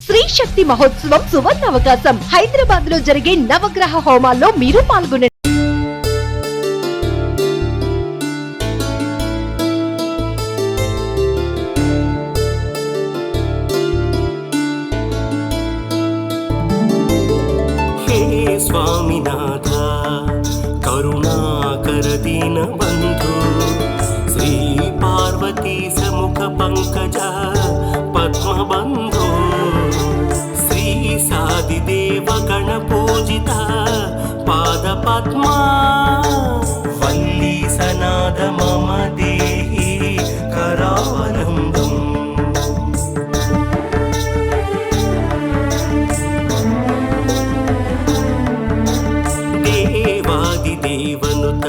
శ్రీ శక్తి మహోత్సవం సువర్ణ అవకాశం. హైదరాబాద్ లో జరిగే నవగ్రహ హోమాల్లో మీరు పాల్గొనండి. हे स्वामीनाथ करुणाकर दीन बंधु श्री पार्वती समुख पंकज पद्म बंधु श्री सादिदेव गण पूजिता पाद पद्मा वल्ली सनाद मम देहि करावलंबम् देवादिदेवनुत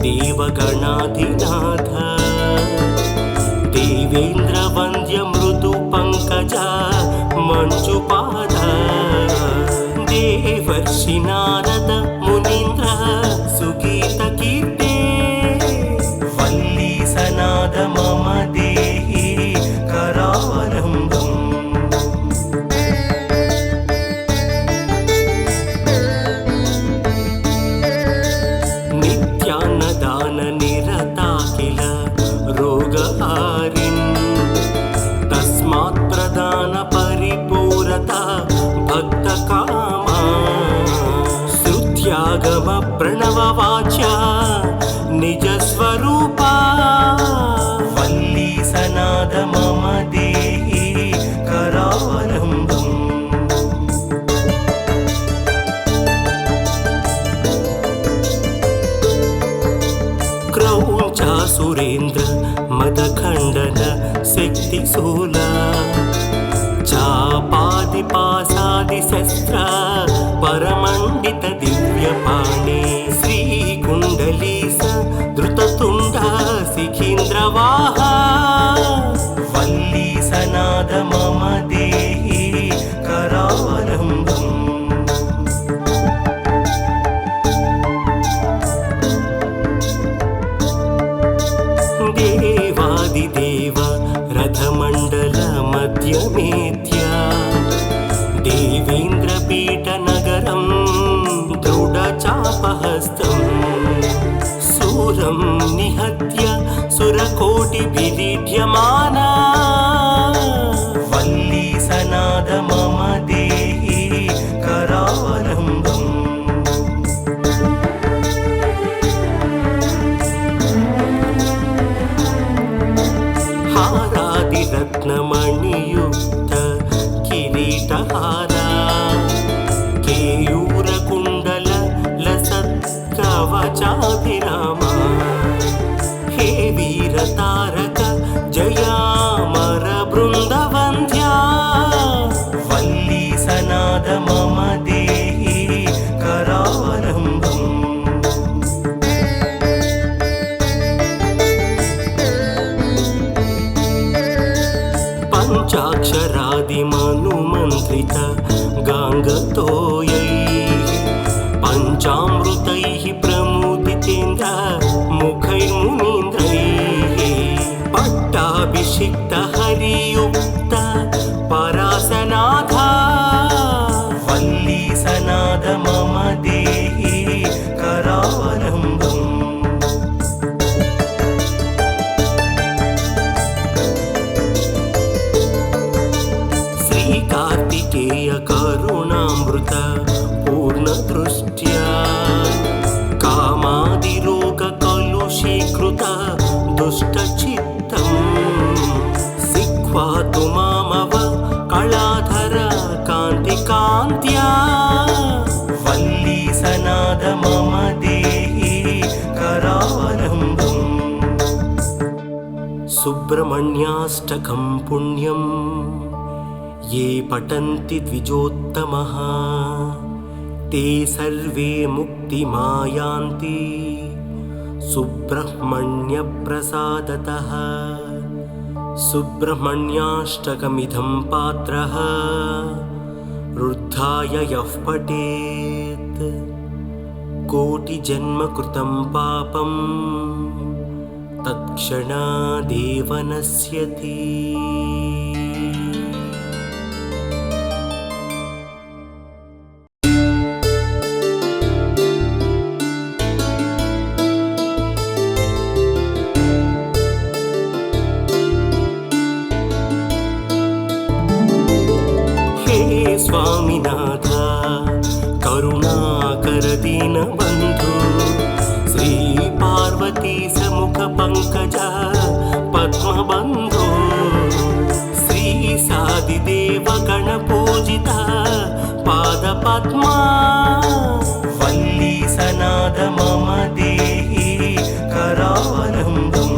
देवगणाधिनाथ देवेन्द्र वन्द्य मृदु पंकज मंजुपाद देवर्षि नारद मुनीन्द्र सुगीत कीर्ते वल्ली सनाद मम देहि करावलंबम् नित्यान्नदान निरता किल रोगहारिन् तस्मात् प्रदान परिपूरता भक्तकामा श्रुत्यागम प्रणव वाच्या निज स्वरूपा वल्ली सनाद मम देहि करावलंबम् क्रौंचा सुरेन्द्र मदखंडन शक्तिशूला चापादिपासादि शस्त्र परमंडित दिव्यपाणे श्रीकुंडलीस धृततुंड शिखीन्द्रवाहा वल्ली सनाद मम देहि करावलंबम् देवादिदेव रथमण्डल मध्यमेत्या देवेन्द्रपीठ नगरं दृढचापहस्तं सूरं निहत्य सुरकोटिभिरीड्यमाना वल्ली सनाद मम देहि करावलंबम् रत्नमणियुक्त किरीटहारा केयूरकुण्डल लसत्कवचाभिरामा हे वीरतारक जयामर बृन्दवन्द्या वल्ली सनाद मम देहि करावलंबम् पंचाक्षरादिमनुमन्त्रित गाङ्गतोयैः पञ्चामृतैः प्रमुदितेन्द्र मुखैर्मुनीन्द्रैः पट्टाभिषिक्त हरियुक्त परासनाथा वल्ली सनाद मम देहि करावलंबम् कार्तिकेय करुणामृत पूर्णदृष्ट्या कामादिरोग कलुषीकृत दुष्टचित्तं सिक्वा तु मामव कलाधर कान्तिकान्त्या वल्ली सनाद मम देहि करावलंबम् सुब्रह्मण्याष्टकं पुण्यम् ये पठन्ति द्विजोत्तमः ते सर्वे मुक्तिमायान्ति सुब्रह्मण्यप्रसादतः सुब्रह्मण्याष्टकमिदं पात्रः रुद्धाय यः पठेत् कोटिजन्मकृतं पापं तत्क्षणादेव नश्यति। 「 क्षणादेव नश्यति। 「 「 「 「 「 「 「 「 「 「 「 「 「 「 「 「 「 「 「 「 「 「 「 「 「 「 「 「 「 「 「 「 「 「 「 " 「 「 " 「 " 「 " 「 " 「 " 「 " 「 " 「 " 「 " 「 " 「 " 「 " 「 " 「 " 「 " 「 " 「 " 「 " 「 " 「 " 「 " 「 " 「स्वामिनाथ करुणाकर दीनबन्धु श्री पार्वती समुख पंकज पद्मबन्धु श्री सादिदेव गणपूजित पादपद्मा वल्ली सनाद मम देहि करावलम्बम्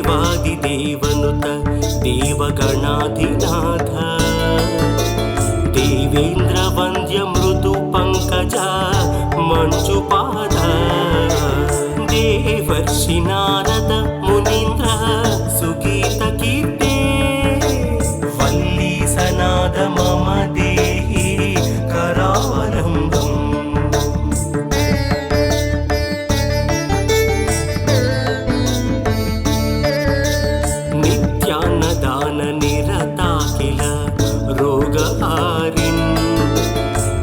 देवादिदेवनुत देवगणाधिनाथ देवेन्द्रवन्द्य मृदु पंकज मंजुपाद देवर्षि नारद मुनीन्द्र सुगीत कीर्ते वल्ली सनाद मम देहि करावलम्बम् नित्यान्नदान निरता किल रोगहारिन्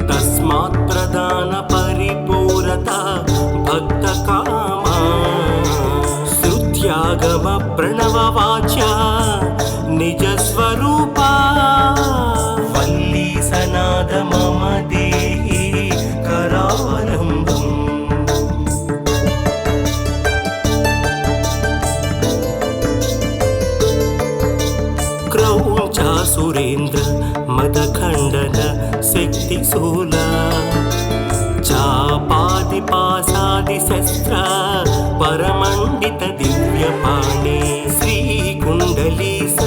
तस्मात् प्रदान परिपूरता भक्तकामा श्रुत्यागम प्रणव वाचा निज स्वरूपा वल्ली सनाद मम देहि करावलम्बम् क्रौञ्चा सुरेन्द्र मदखण्डन शक्तिशूला चापादिपासादिशस्त्र परमण्डित दिव्यपाणे श्रीकुण्डलीस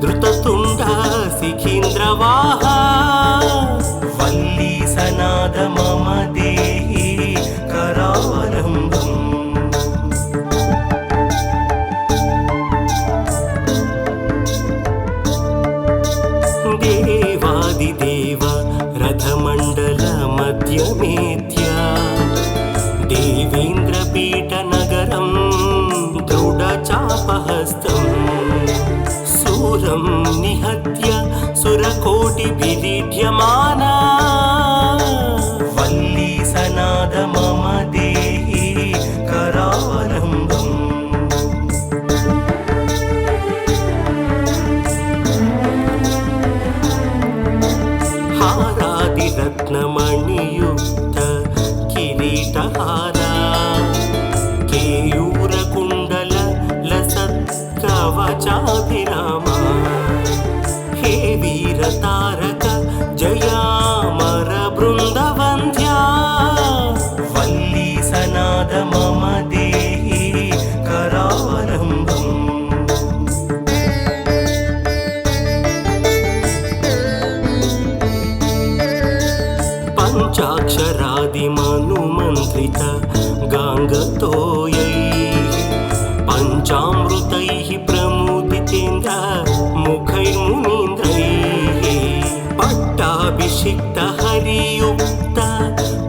धृततुण्ड शिखीन्द्रवाहा वल्ली सनाद मम देहि करावलम्बम् देवादिदेव रथमण्डल मध्यमेत्या देवेन्द्रपीठनगरं दृढचापहस्तं सूरं निहत्य सुरकोटिभिरीड्यमाना वल्ली सनाद मम देहि करावलम्बम् रत्नमणियुक्त किरीटहारा केयूरकुण्डल लसत्कवचाभिरामा हे वीरतारक जयामर बृन्दवन्द्या वल्ली सनाद मम देहि करावलम्बम् पञ्चाक्षरादिमनुमन्त्रित गाङ्गतोयैः पञ्चामृतैः प्रमुदितेन्द्र मुखैर्मुनीन्द्रैः पट्टाभिषिक्त हरियुक्त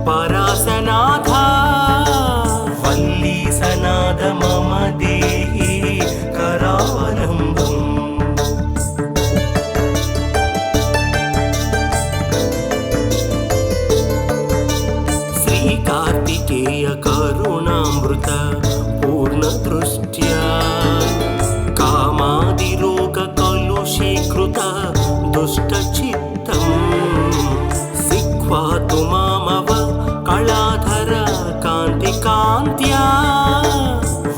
परासनाथा वल्ली सनाद मम देहि करावलम्बम् कार्तिकेय करुणामृत पूर्णदृष्ट्या कामादिरोग कलुषीकृत दुष्टचित्तं सिक्वा तु मामव कलाधर कान्तिकान्त्या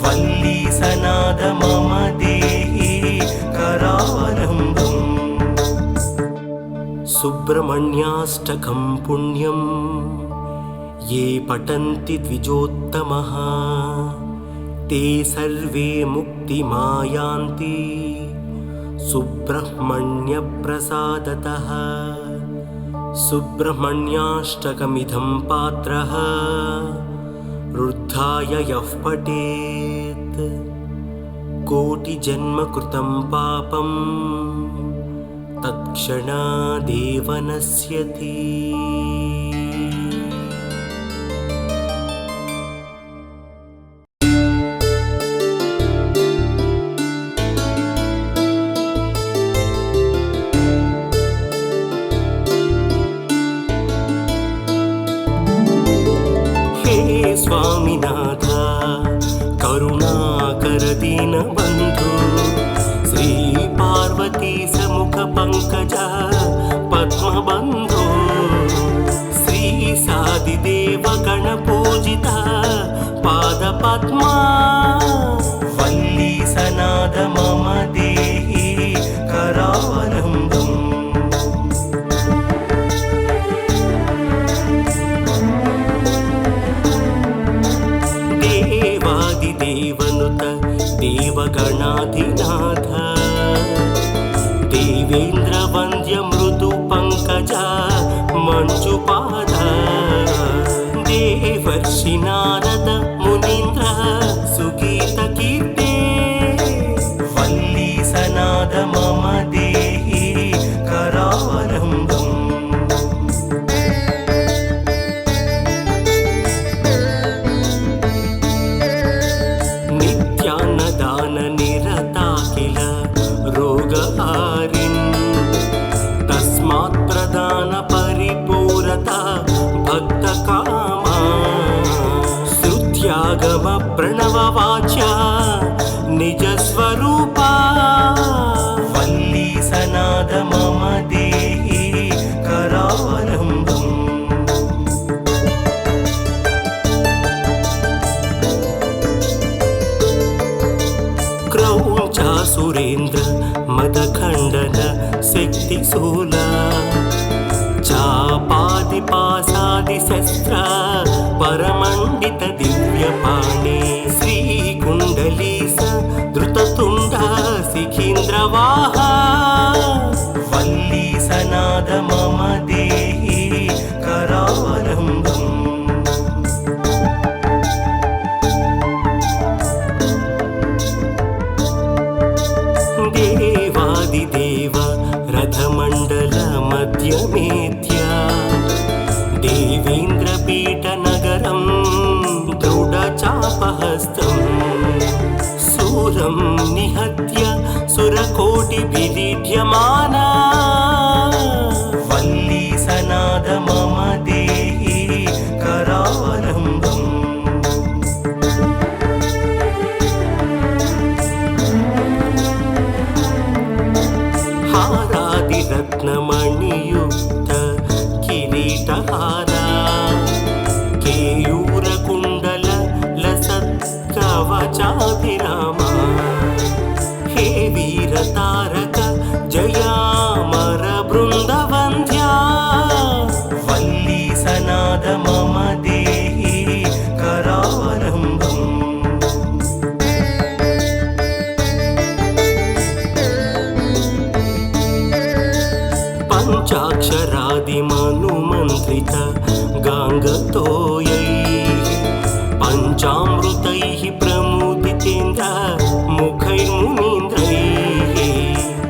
वल्ली सनाद मम देहि करावलम्बम् सुब्रह्मण्याष्टकं पुण्यम् ये पठन्ति द्विजोत्तमः ते सर्वे मुक्तिमायान्ति सुब्रह्मण्यप्रसादतः सुब्रह्मण्याष्टकमिदं पात्रः रुद्धाय यः पठेत् कोटिजन्मकृतं पापं तत्क्षणादेव नश्यति। स्वामिनाथ करुणाकर दीनबन्धु श्री पार्वती समुख पंकज पद्मबन्धु श्री सादिदेव गणपूजिता पादपद्मा वल्ली सनाद मम देहि करावलम्बम् देवादिदेवनुत देवगणाधिनाथ देवेन्द्रवन्द्य मृदु पंकज मंजुपाद देवर्षि नारद मुनीन्द्र सुगीत कीर्ते वल्ली सनाद मम देहि करावलम्बम् नित्यान्नदान निरता किल रोगहारिन् तस्मात् प्रदान परिपूरता भक्तकामा श्रुत्यागम प्रणव वाच्या निज स्वरूपा वल्ली सनाद मम देहि करावलम्बम् क्रौंचा सुरेन्द्र मदखण्डन शक्तिशूला चापादिपासादिशस्त्र परमण्डित दिव्यपाणे श्रीकुण्डलीस धृततुण्ड शिखीन्द्रवाहा वल्ली सनाद मम देहि करावलम्बम् देवादिदेव रथमण्डल मध्यमेत्या देवेन्द्रपीठनगरं दृढचापहस्तं सूरं निहत्य सुरकोटिभिरीड्यमाना वल्ली सनाद मम देहि करावलम्बम् रत्नमणियुक्त किरीटहारा केयूरकुण्डल लसत्कवचाभिरामा हे वीरतारक जयामर बृन्दवन्द्या वल्ली सनाद मम देहि करावलम्बम् पञ्चाक्षरादिमनुमन्त्रित गाङ्गतोयैः पञ्चामृतैः प्रमुदितेन्द्र मुखैर्मुनीन्द्रैः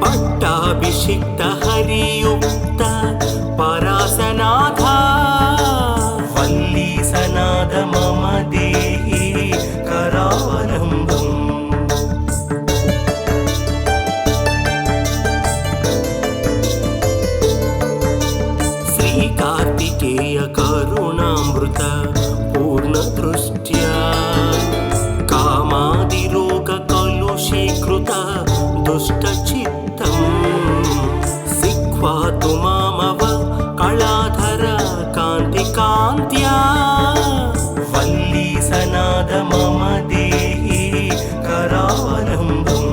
पट्टाभिषिक्त हरियुक्त परासनाथा वल्ली सनाद मम देहि करावलम्बम् कार्तिकेय करुणामृत पूर्णदृष्ट्या कामादिरोग कलुषीकृत दुष्टचित्तं सिक्वा तु मामव कलाधर कान्तिकान्त्या वल्ली सनाद मम देहि करावलम्बम्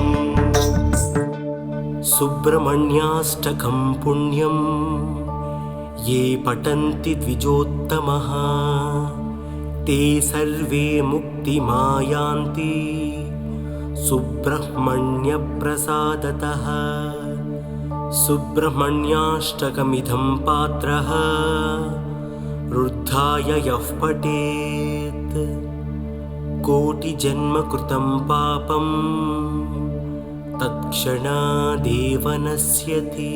सुब्रह्मण्याष्टकं पुण्यम् ये पठन्ति द्विजोत्तमः ते सर्वे मुक्तिमायान्ति सुब्रह्मण्यप्रसादतः सुब्रह्मण्याष्टकमिदं पात्रः रुद्धाय यः पठेत् कोटिजन्मकृतं पापं तत्क्षणादेव नश्यति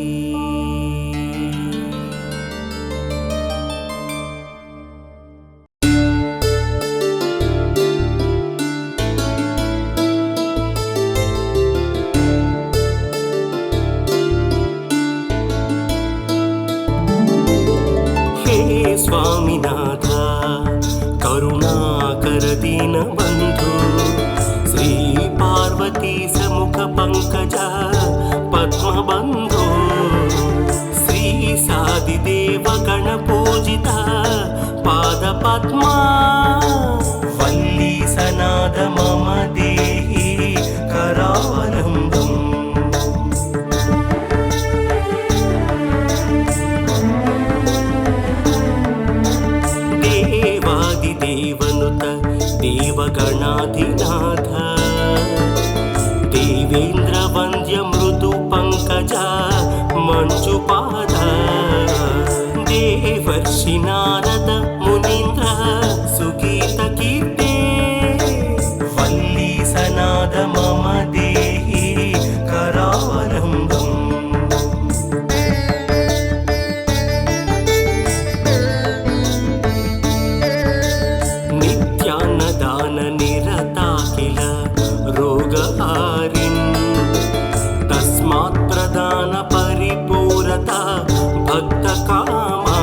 स्वामीनाथ करुणाकर दीनबन्धु श्री पार्वती समुख पंकज पद्मबन्धो श्री सादिदेव गणपूजिता पादपद्मा वल्ली सनाद मम देहि करावलम्बम् देवादिदेवनुत देवगणाधिनाथ देवेन्द्रवन्द्य मृदु पंकज मंजुपाद देवर्षि नारद मुनीन्द्र सुगीत कीर्ते वल्ली सनाद मम देहि करावलम्बम् नित्यान्नदान निरता किल रोगहारिन् तस्मात् प्रदान परिपूरता भक्तकामा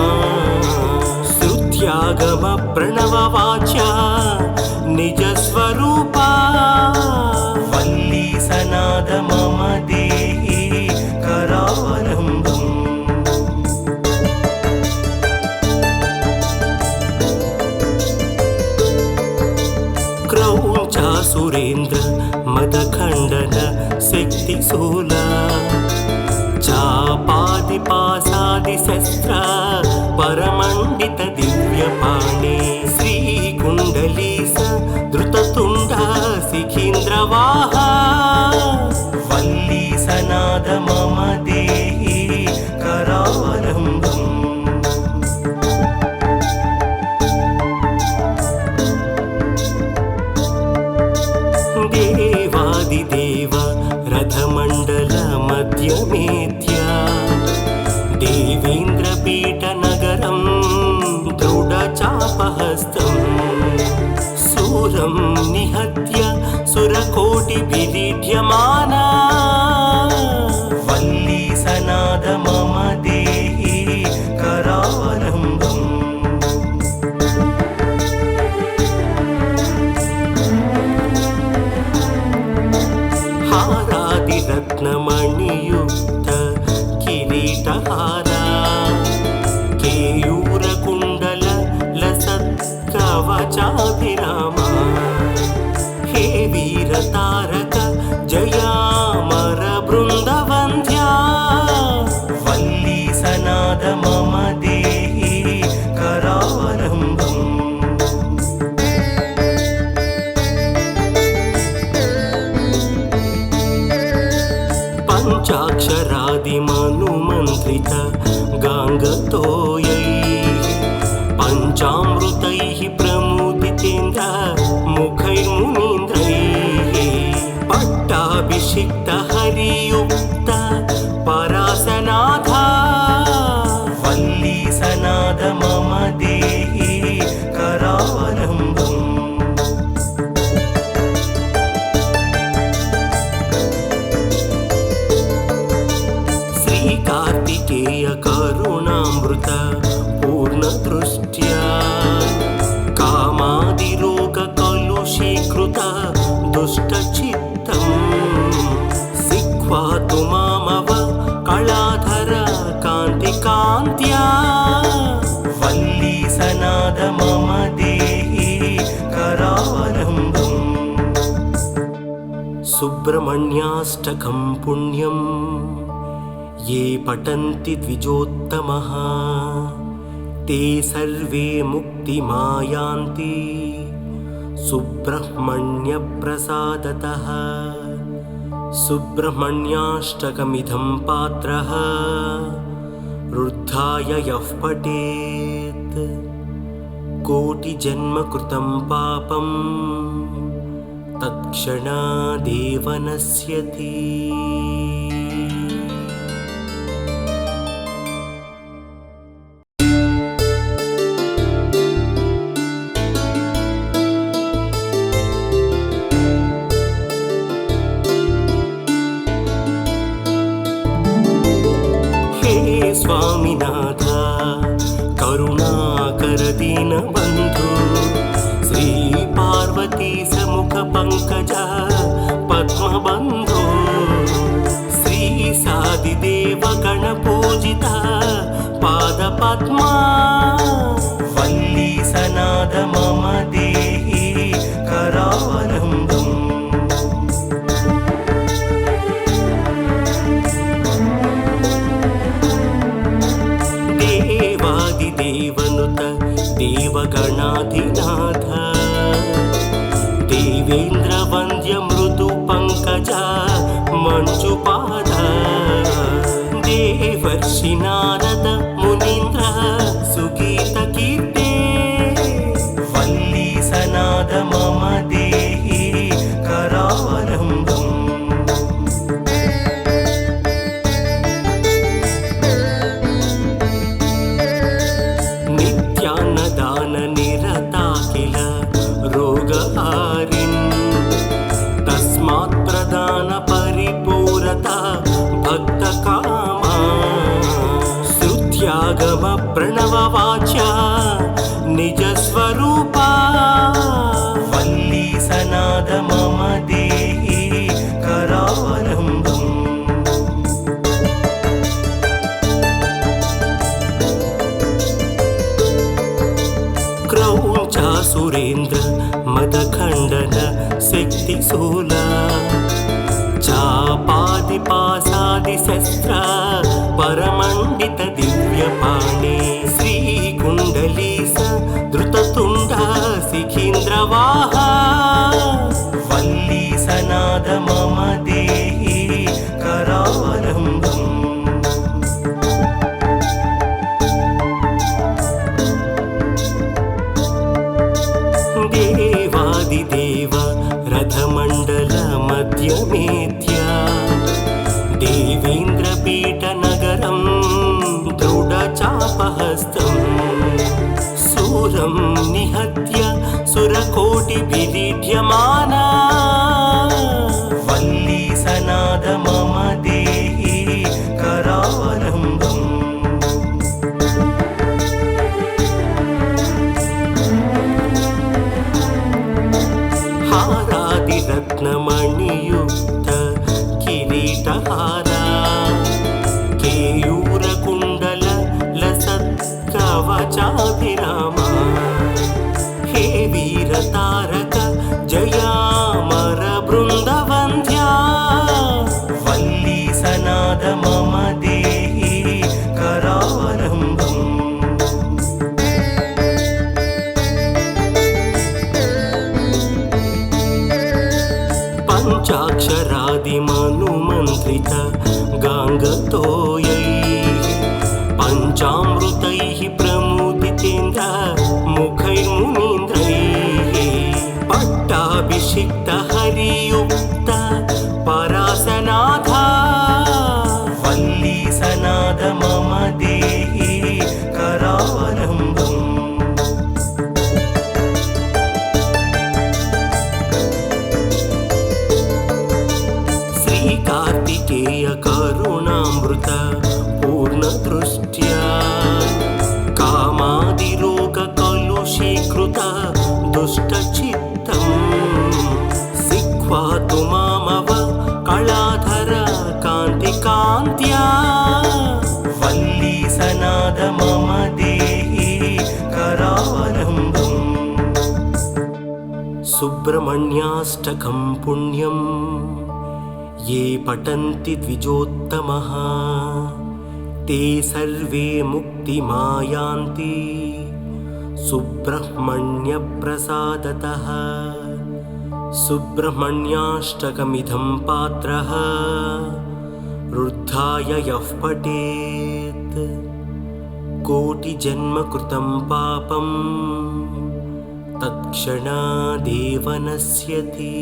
श्रुत्यागम प्रणव वाच्या निज स्वरूपा वल्ली सनाद मम देहि करावलम्बम् क्रौञ्चा सुरेन्द्र मदखण्डन शक्तिशूला चापादिपासादिशस्त्र परमण्डित दिव्यपाणे श्रीकुण्डलीस धृततुण्ड शिखीन्द्रवाहा वल्ली सनाद मम देहि करावलम्बम् देवादिदेव रथमण्डल मध्यमेत्या देवेन्द्रपीठनगरं दृढचापहस्तं सूरं निहत्य सुरकोटिभिरीड्यमाना वल्ली सनाद मम देहि करावलम्बम् रत्नमणियुक्त किरीटहारा केयूरकुण्डल लसत्कवचाभिरामा हे वीरतारक जयामर बृन्दवन्द्या वल्ली सनाद मम देहि करावलम्बम् पञ्चाक्षरादिमनुमन्त्रित गाङ्गतोयैः पञ्चामृतैः प्रमुदितेन्द्र मुखैर्मुनीन्द्रैः पट्टाभिषिक्त हरियुक्त परासनाथा वल्ली सनाद मम देहि करावलम्बम् कार्तिकेय करुणामृत पूर्णदृष्ट्या कामादिरोग कलुषीकृत दुष्टचित्तं सिक्वा तु मामव कलाधर कान्तिकान्त्या वल्ली सनाद मम देहि करावलम्बम् सुब्रह्मण्याष्टकं पुण्यम् ये पठन्ति द्विजोत्तमः ते सर्वे मुक्तिमायान्ति सुब्रह्मण्यप्रसादतः सुब्रह्मण्याष्टकमिदं पात्रः रुद्धाय यः पठेत् कोटिजन्मकृतं पापं तत्क्षणादेव नश्यति। स्वामीनाथ करुणाकर दीनबन्धु श्री पार्वती समुख पंकज पद्मबन्धु पादपद्मा वल्ली सनाद मम देहि करावलम्बम् देवादिदेवनुत देवगणाधिनाथ देवेन्द्रवन्द्य मृदु पंकज मंजुपाद देवर्षि नारद मुनीन्द्र सुगीत कीर्ते वल्ली सनाद मम देहि करावलम्बम् नित्यान्नदान निरता किल रोगहारिन् तस्मात् प्रदान परिपूरता भक्तकामा श्रुत्यागम प्रणव वाचा निज स्वरूपा वल्ली सनाद मम देहि करावलम्बम् क्रौञ्च सुरेन्द्र मदखण्डन शक्तिशूला चापादिपासादिशस्त्र परमण्डित दिव्यपाणे श्रीकुण्डलीस धृततुण्ड शिखीन्द्रवाहा वल्ली सनाद मम देहि करावलम्बम् देवादिदेव रथमण्डल मध्यमेत्या देवेन्द्रपीठनगरं दृढचापहस्तम् सूरं निहत्य सुरकोटिभिरीड्यमाना वल्ली सनाद मम देहि करावलम्बम् रत्नमणियुक्त किरीटहारा केयूरकुण्डल लसत्कवचाभिरामा हे वीरतारक जयामर बृन्दवन्द्या वल्ली सनाद मम देहि करावलम्बम् पञ्चाक्षरादिमनुमन्त्रित गाङ्गतोयैः पञ्चामृतैः प्रमुदितेन्द्र मुखैर्मुनीन्द्रैः पट्टाभिषिक्त हरियुक्त परासनाथा वल्ली सनाद मम देहि करावलम्बम् कार्तिकेय करुणामृत पूर्णदृष्ट्या कामादिरोग कलुषीकृत दुष्टचित्तं सिक्वा तु मामव कलाधर कान्तिकान्त्या वल्ली सनाद मम देहि करावलम्बम् सुब्रह्मण्याष्टकं पुण्यम् ये पठन्ति द्विजोत्तमः ते सर्वे मुक्तिमायान्ति सुब्रह्मण्यप्रसादतः सुब्रह्मण्याष्टकमिदं पात्रः रुद्धाय यः पठेत् कोटिजन्मकृतं पापं तत्क्षणादेव नश्यति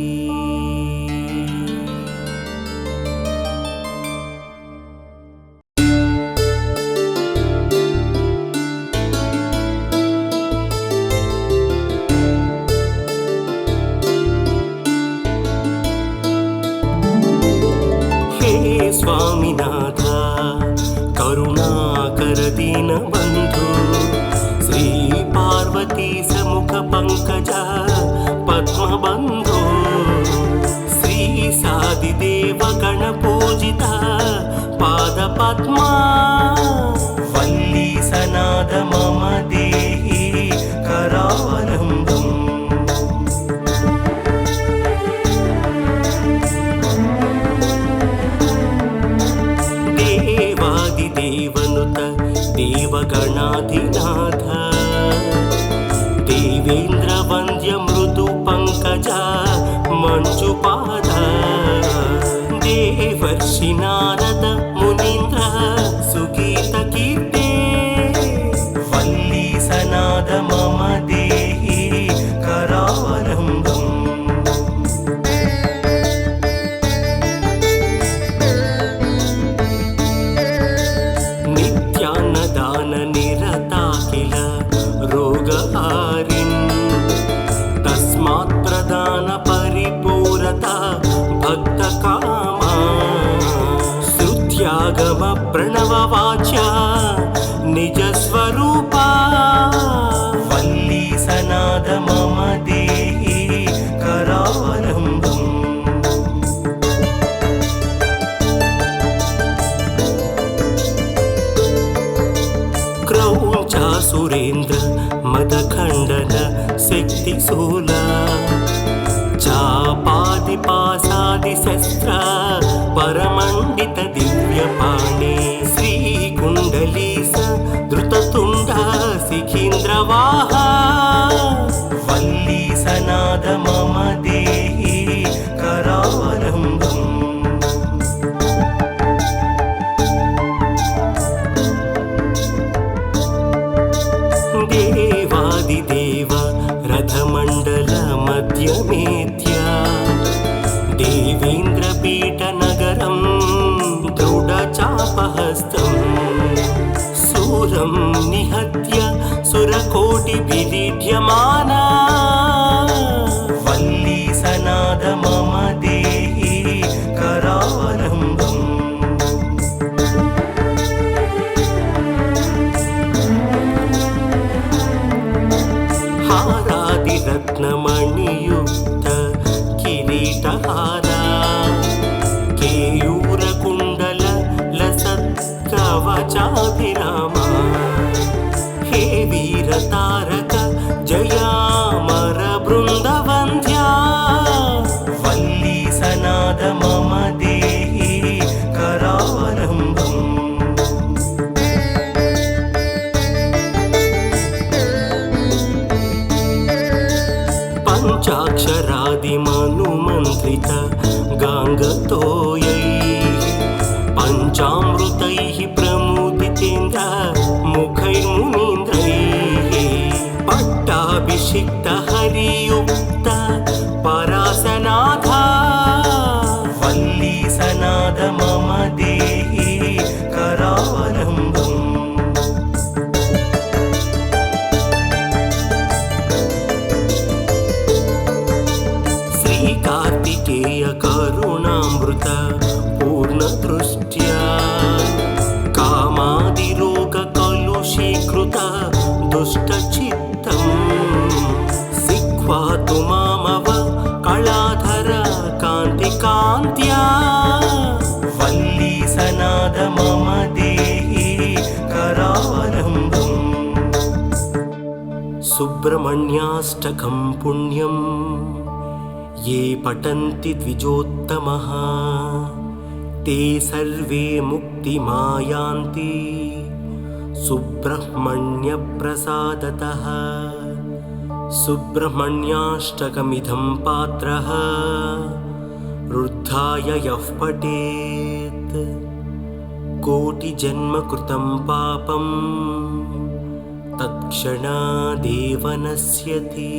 स्वामीनाथ करुणाकर दीनबन्धु श्री पार्वती समुख पंकज पद्मबन्धु श्री सादिदेव गणपूजिता पादपद्मा वल्ली सनाद देवाधिनाथ देवेन्द्रवन्द्य मृदु पंकज मंजुपाद देवर्षि नारद मुनीन्द्र सुगीत कीर्ते वल्ली सनाद मम देहि करावलम्बम् नित्यान्नदान निरता किल रोगहारिन् तस्मात् प्रदान परिपूरता भक्तकामा श्रुत्यागम प्रणव वाचा निज स्वरूपा वल्ली सनाद मम देहि करावलम्बम् क्रौञ्च सुरेन्द्र मदखण्डन शक्तिशूला चापादिपासादिशस्त्र परमण्डित दिव्यपाणे श्रीकुण्डलीस धृततुण्ड शिखीन्द्रवाहा वल्ली सनाद मम देहि करावलम्बम् देवादिदेव रथमण्डल मध्यमेत्या देवेन्द्रपीठनगरं दृढचापहस्तम् सूरं निहत्य सुरकोटिभिरीड्यमाना वल्ली सनाद मम देहि करावलम्बम् रत्नमणियुक्त किरीटहारा केयूरकुण्डल लसत्कवचाभिरामा हे वीरतारक जयामर बृन्दवन्द्या वल्ली सनाद मम देहि करावलम्बम् पञ्चाक्षरादिमनुमन्त्रित गाङ्गतोयैः पञ्चामृतैः प्रमुदितेन्द्र मुखैर्मुनीन्द्रैः पट्टाभिषिक्त हरियुक्त परासनाथा वल्ली सनाद मम देहि करावलम्बम् कार्तिकेय करुणामृत पूर्णदृष्ट्या कामादिरोग कलुषीकृत दुष्टचित्तं सिक्वा तु मामव कलाधर कान्तिकान्त्या वल्ली सनाद मम देहि करावलम्बम् सुब्रह्मण्याष्टकं पुण्यम् ये पठन्ति द्विजोत्तमः ते सर्वे मुक्तिमायान्ति सुब्रह्मण्यप्रसादतः सुब्रह्मण्याष्टकमिदं पात्रः रुद्धाय यः पठेत् कोटिजन्मकृतं पापं तत्क्षणादेव नश्यति।